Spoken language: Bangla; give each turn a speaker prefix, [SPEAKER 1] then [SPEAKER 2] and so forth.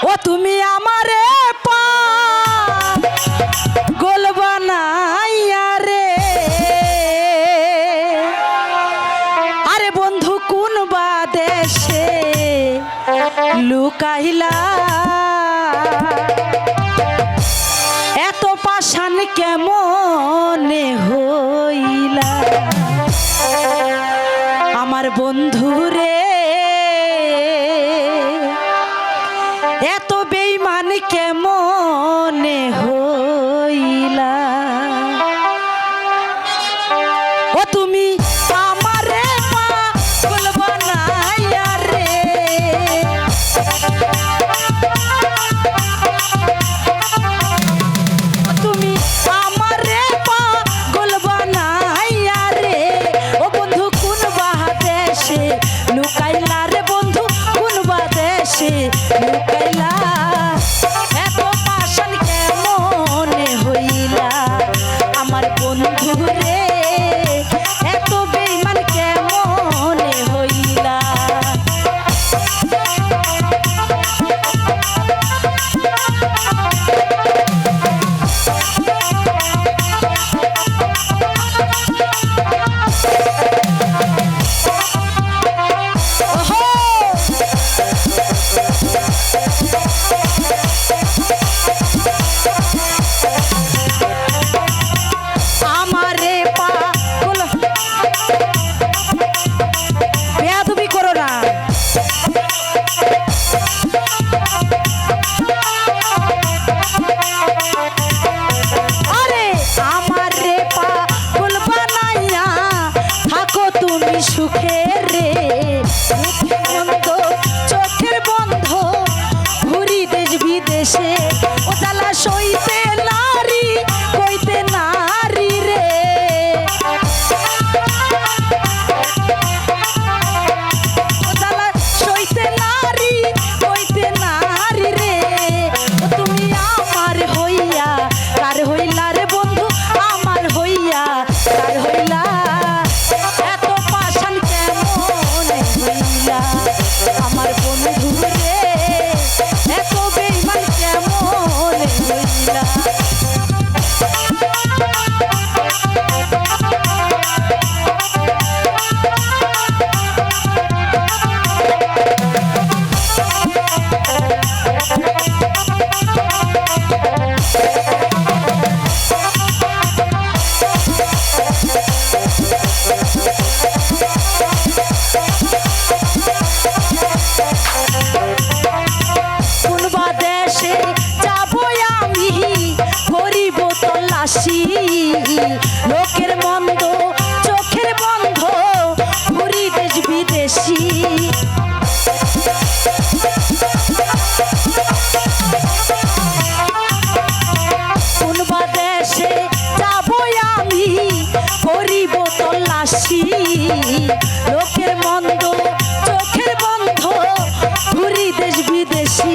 [SPEAKER 1] ও তুমি আমারে পাগল বানাইয়া রে, আরে বন্ধু কোন বা দেশে লুকাইলা, এত পাষাণ কেমনে হইলা আমার বন্ধু রে, এত বেঈমান কেমনে হইলা। ও তুমি আমারে পাগল বানাইয়া রে, তুমি আমারে পাগল বানাইয়া রে, ও বন্ধু কোন বা দেশে লুকাইলা রে, বন্ধু কোন বা দেশে লুকাইলা, এত পাষাণ কেমনে হইলা আমার বন্ধু রে, এত বেঈমান কেমনে হইলা। সুখে রে বন্ধ চোখের বন্ধ ঘুরি দেশ বিদেশে, ও জ্বালা সইতে নারী কইতে নারী রে, ও জ্বালা সইতে নারী কইতে নারী রে, ও তুমি আমার হইয়া কার হইলা রে বন্ধু, আমার হইয়া কার হইলা, আমার বন্ধু রে এত বেঈমান কেমনে হইলা। লোকের মন্দ চোখের বন্ধ ঘুরি দেশ বিদেশি, কোন বা দেশে যাবো আমি করিব তল্লাশি, লোকের মন্দ চোখের বন্ধ ঘুরি দেশ বিদেশি।